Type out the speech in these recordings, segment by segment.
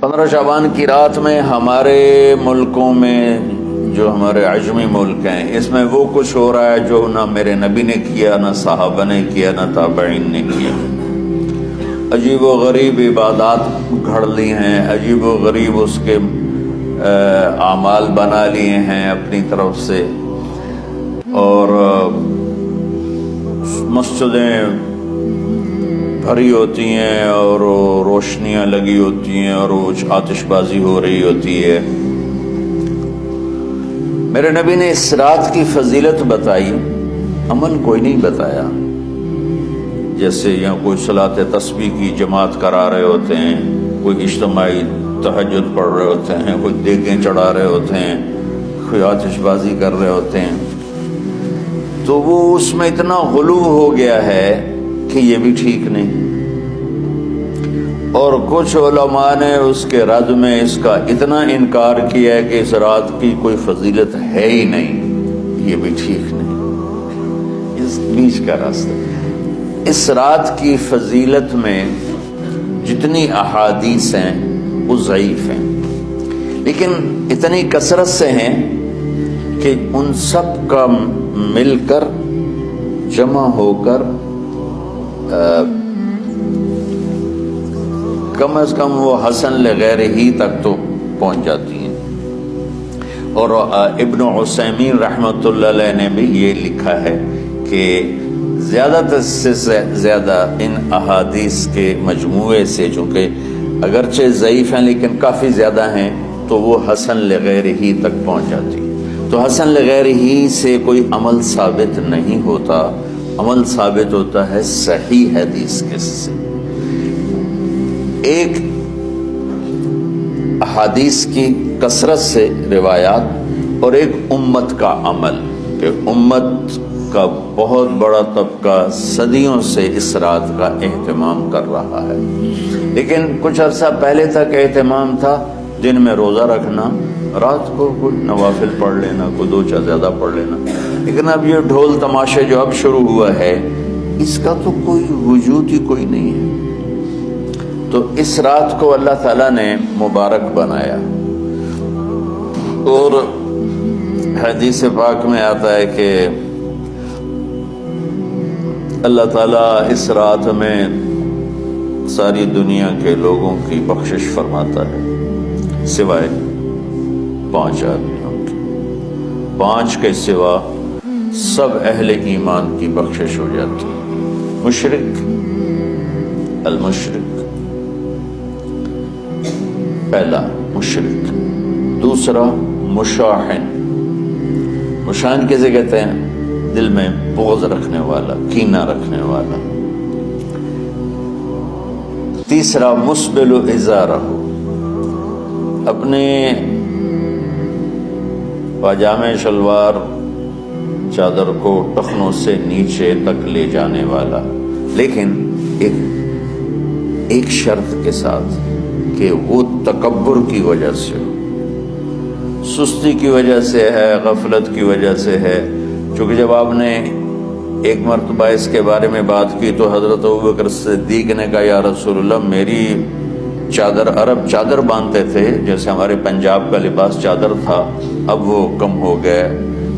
15 شعبان کی رات میں ہمارے ملکوں میں جو ہمارے عجمی ملک ہیں اس میں وہ کچھ ہو رہا ہے جو نہ میرے نبی نے کیا، نہ صحابہ نے کیا، نہ تابعین نے کیا۔ عجیب و غریب عبادات گھڑ لی ہیں، عجیب و غریب اس کے اعمال بنا لیے ہیں اپنی طرف سے، اور مسجدیں بھری ہوتی ہیں اور روشنیاں لگی ہوتی ہیں اور آتش بازی ہو رہی ہوتی ہے۔ میرے نبی نے اس رات کی فضیلت بتائی، عمل کوئی نہیں بتایا۔ جیسے یہاں کوئی صلاۃ تسبیح کی جماعت کرا رہے ہوتے ہیں، کوئی اجتماعی تہجد پڑھ رہے ہوتے ہیں، کوئی دیگیں چڑھا رہے ہوتے ہیں، کوئی آتش بازی کر رہے ہوتے ہیں، تو وہ اس میں اتنا غلو ہو گیا ہے کہ یہ بھی ٹھیک نہیں۔ اور کچھ علماء نے اس کے رد میں اس کا اتنا انکار کیا ہے کہ اس رات کی کوئی فضیلت ہے ہی نہیں، یہ بھی ٹھیک نہیں۔ اس بیچ کا راستہ، اس رات کی فضیلت میں جتنی احادیث ہیں وہ ضعیف ہیں، لیکن اتنی کثرت سے ہیں کہ ان سب کا مل کر جمع ہو کر کم از کم وہ حسن لغیر ہی تک تو پہنچ جاتی ہیں۔ اور ابن عثیمین رحمۃ اللہ علیہ نے بھی یہ لکھا ہے کہ زیادہ سے زیادہ ان احادیث کے مجموعے سے، چونکہ اگرچہ ضعیف ہیں لیکن کافی زیادہ ہیں، تو وہ حسن لغیر ہی تک پہنچ جاتی ہے۔ تو حسن لغیر ہی سے کوئی عمل ثابت نہیں ہوتا، عمل ثابت ہوتا ہے صحیح حدیث کے سے۔ ایک احادیث کی کثرت سے روایات اور ایک امت کا عمل، کہ امت کا بہت بڑا طبقہ صدیوں سے اس رات کا اہتمام کر رہا ہے، لیکن کچھ عرصہ پہلے تک اہتمام تھا دن میں روزہ رکھنا، رات کو کوئی نوافل پڑھ لینا، کوئی 2 4 زیادہ پڑھ لینا، لیکن اب یہ ڈھول تماشے جو اب شروع ہوا ہے اس کا تو کوئی وجود ہی کوئی نہیں ہے۔ تو اس رات کو اللہ تعالیٰ نے مبارک بنایا، اور حدیث پاک میں آتا ہے کہ اللہ تعالیٰ اس رات میں ساری دنیا کے لوگوں کی بخشش فرماتا ہے سوائے 5 آدمیوں کی۔ 5 کے سوا سب اہل ایمان کی بخشش ہو جاتی ہے۔ مشرک، المشرک، پہلا مشرک، دوسرا مشاحن، مشاحن کیسے کہتے ہیں؟ دل میں بغض رکھنے والا، کینہ رکھنے والا۔ تیسرا مسبل ازارہ، اپنے پاجامے شلوار چادر کو ٹخنوں سے نیچے تک لے جانے والا، لیکن ایک شرط کے ساتھ کہ وہ تکبر کی وجہ سے ہو، سستی کی وجہ سے ہے، غفلت کی وجہ سے ہے۔ چونکہ جب آپ نے ایک مرتبہ اس کے بارے میں بات کی تو حضرت ابوبکر صدیق نے کہا یا رسول اللہ، میری چادر، عرب چادر باندھتے تھے جیسے ہمارے پنجاب کا لباس چادر تھا، اب وہ کم ہو گیا،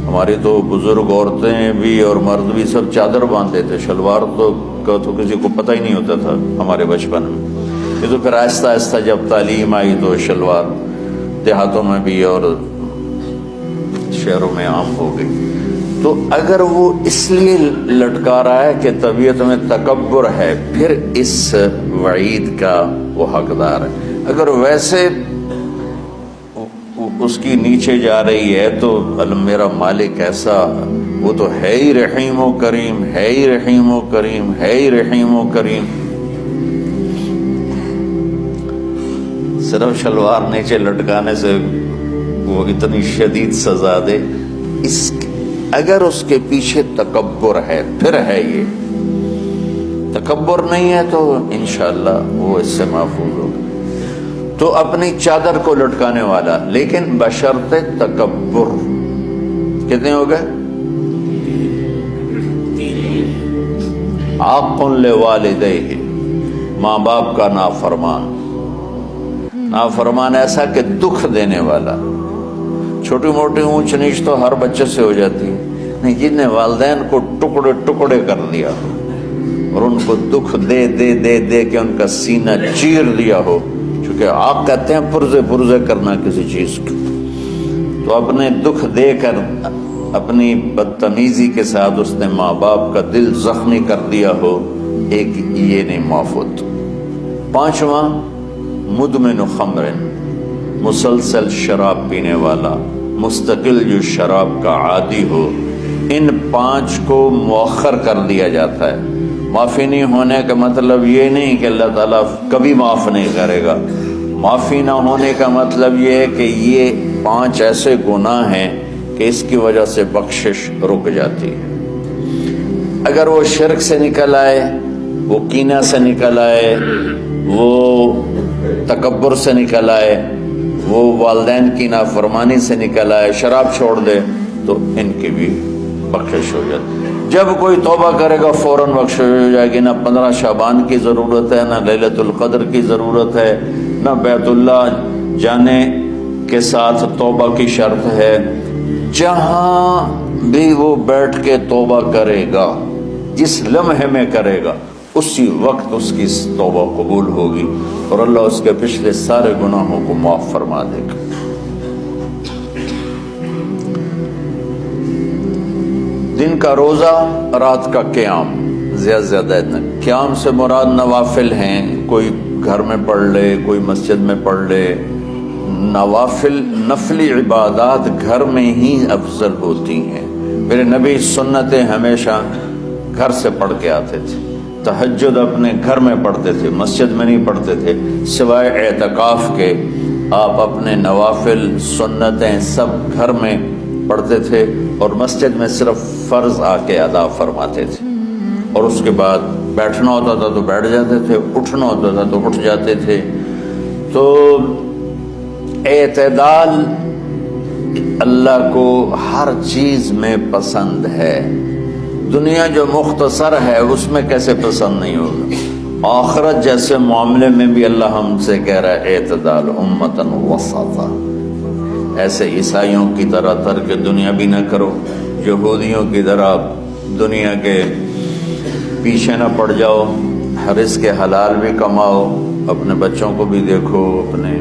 ہماری تو بزرگ عورتیں بھی اور مرد بھی سب چادر باندھتے تھے، شلوار تو کسی کو پتہ ہی نہیں ہوتا تھا ہمارے بچپن میں۔ یہ تو پھر آہستہ آہستہ جب تعلیم آئی تو شلوار دیہاتوں میں بھی اور شہروں میں عام ہو گئی۔ تو اگر وہ اس لیے لٹکا رہا ہے کہ طبیعت میں تکبر ہے، پھر اس وعید کا وہ حقدار ہے۔ اگر ویسے اس کی نیچے جا رہی ہے تو میرا مالک ایسا، وہ تو ہے ہی رحیم و کریم، ہے ہی رحیم و کریم، ہے ہی رحیم و کریم، صرف شلوار نیچے لٹکانے سے وہ اتنی شدید سزا دے۔ اگر اس کے پیچھے تکبر ہے، پھر ہے یہ تکبر نہیں ہے تو انشاءاللہ وہ اس سے محفوظ ہوگا۔ تو اپنی چادر کو لٹکانے والا، لیکن بشرط تکبر۔ کتنے ہو گئے؟ عاق لوالدیہ، ماں باپ کا نافرمان، نافرمان ایسا کہ دکھ دینے والا. چھوٹی موٹی اونچ نیچ تو ہر بچے سے ہو جاتی ہے, نہیں, جن نے والدین کو ٹکڑے ٹکڑے کر دیا ہو اور ان کو دکھ دے دے دے دے کے ان کا سینہ چیر دیا ہو, چونکہ آپ کہتے ہیں پرزے پرزے کرنا کسی چیز کو, تو اپنے دکھ دے کر اپنی بدتمیزی کے ساتھ اس نے ماں باپ کا دل زخمی کر دیا ہو, ایک یہ نہیں معاف ہوتا. 5واں مدمن خمر, مسلسل شراب پینے والا, مستقل جو شراب کا عادی ہو. ان 5 کو مؤخر کر دیا جاتا ہے. معافی نہیں ہونے کا مطلب یہ نہیں کہ اللہ تعالیٰ کبھی معاف نہیں کرے گا. معافی نہ ہونے کا مطلب یہ ہے کہ یہ 5 ایسے گناہ ہیں کہ اس کی وجہ سے بخشش رک جاتی ہے. اگر وہ شرک سے نکل آئے, وہ کینہ سے نکل آئے, وہ تکبر سے نکل آئے, وہ والدین کی نافرمانی سے نکل آئے, شراب چھوڑ دے, تو ان کی بھی بخشش ہو جاتی. جب کوئی توبہ کرے گا فوراً بخشش ہو جائے گی. نہ 15 شعبان کی ضرورت ہے, نہ لیلۃ القدر کی ضرورت ہے, نہ بیت اللہ جانے کے ساتھ توبہ کی شرط ہے. جہاں بھی وہ بیٹھ کے توبہ کرے گا, جس لمحے میں کرے گا, اسی وقت اس کی توبہ قبول ہوگی اور اللہ اس کے پچھلے سارے گناہوں کو معاف فرما دے گا. دن کا روزہ, رات کا قیام, زیادہ سے زیادہ قیام سے مراد نوافل ہیں. کوئی گھر میں پڑھ لے, کوئی مسجد میں پڑھ لے. نوافل نفلی عبادات گھر میں ہی افضل ہوتی ہیں. میرے نبی سنتیں ہمیشہ گھر سے پڑھ کے آتے تھے. تہجد اپنے گھر میں پڑھتے تھے, مسجد میں نہیں پڑھتے تھے. سوائے اعتکاف کے آپ اپنے نوافل سنتیں سب گھر میں پڑھتے تھے, اور مسجد میں صرف فرض آ کے ادا فرماتے تھے. اور اس کے بعد بیٹھنا ہوتا تھا تو بیٹھ جاتے تھے, اٹھنا ہوتا تھا تو اٹھ جاتے تھے. تو اعتدال اللہ کو ہر چیز میں پسند ہے. دنیا جو مختصر ہے اس میں کیسے پسند نہیں ہوگا. آخرت جیسے معاملے میں بھی اللہ ہم سے کہہ رہا ہے اعتدال, امتن وسطا. ایسے عیسائیوں کی طرح ترک دنیا بھی نہ کرو, یہودیوں کی طرح دنیا کے پیچھے نہ پڑ جاؤ. رزق حلال بھی کماؤ, اپنے بچوں کو بھی دیکھو, اپنے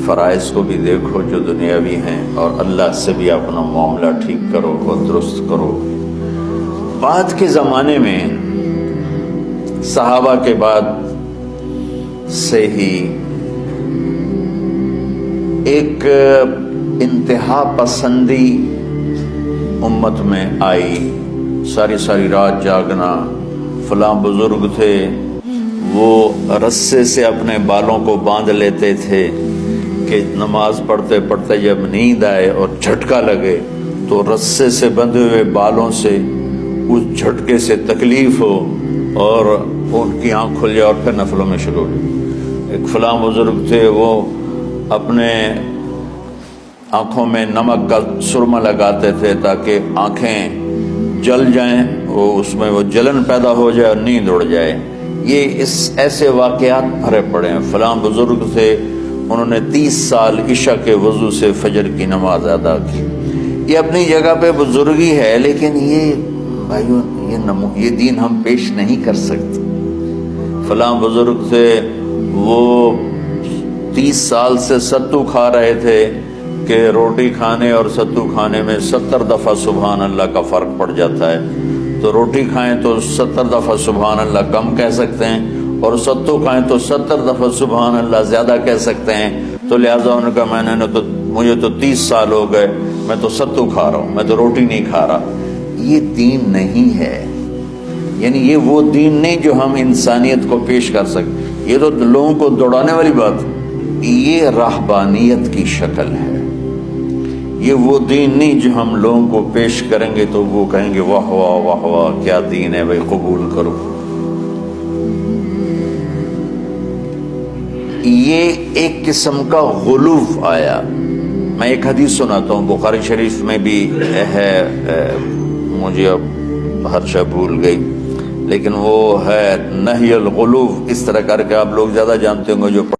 فرائض کو بھی دیکھو جو دنیاوی ہیں, اور اللہ سے بھی اپنا معاملہ ٹھیک کرو اور درست کرو. بعد کے زمانے میں صحابہ کے بعد سے ہی ایک انتہا پسندی امت میں آئی. ساری رات جاگنا. فلاں بزرگ تھے وہ رسے سے اپنے بالوں کو باندھ لیتے تھے کہ نماز پڑھتے پڑھتے جب نیند آئے اور جھٹکا لگے تو رسے سے بندھے ہوئے بالوں سے اس جھٹکے سے تکلیف ہو اور ان کی آنکھ کھل جائے اور پھر نفلوں میں شروع ہو. ایک فلاں بزرگ تھے, وہ اپنے آنکھوں میں نمک کا سرما لگاتے تھے تاکہ آنکھیں جل جائیں, اس میں وہ جلن پیدا ہو جائے اور نیند اڑ جائے. یہ ایسے واقعات بھرے پڑے ہیں. فلاں بزرگ تھے, انہوں نے 30 سال عشاء کے وضو سے فجر کی نماز ادا کی. یہ اپنی جگہ پہ بزرگی ہے, لیکن یہ بھائیو یہ دین ہم پیش نہیں کر سکتے. فلاں بزرگ تھے, وہ 30 سال سے ستو کھا رہے تھے کہ روٹی کھانے اور ستو کھانے میں 70 دفعہ سبحان اللہ کا فرق پڑ جاتا ہے. تو روٹی کھائیں تو 70 دفعہ سبحان اللہ کم کہہ سکتے ہیں, اور ستو کھائیں تو 70 دفعہ سبحان اللہ زیادہ کہہ سکتے ہیں. تو لہٰذا انہوں نے کہا مجھے تو 30 سال ہو گئے, میں تو ستو کھا رہا ہوں, میں تو روٹی نہیں کھا رہا. یہ دین نہیں ہے. یعنی یہ وہ دین نہیں جو ہم انسانیت کو پیش کر سکیں. یہ تو لوگوں کو دوڑانے والی بات. یہ راہبانیت کی شکل ہے. یہ وہ دین نہیں جو ہم لوگوں کو پیش کریں گے تو وہ کہیں گے واہ واہ واہ واہ کیا دین ہے بھائی, قبول کرو. یہ ایک قسم کا غلو آیا. میں ایک حدیث سناتا ہوں, بخاری شریف میں بھی ہے, مجھے اب ہر شے بھول گئی. لیکن وہ ہے نہی الغلو، اس طرح کر کے آپ لوگ زیادہ جانتے ہوں گے جو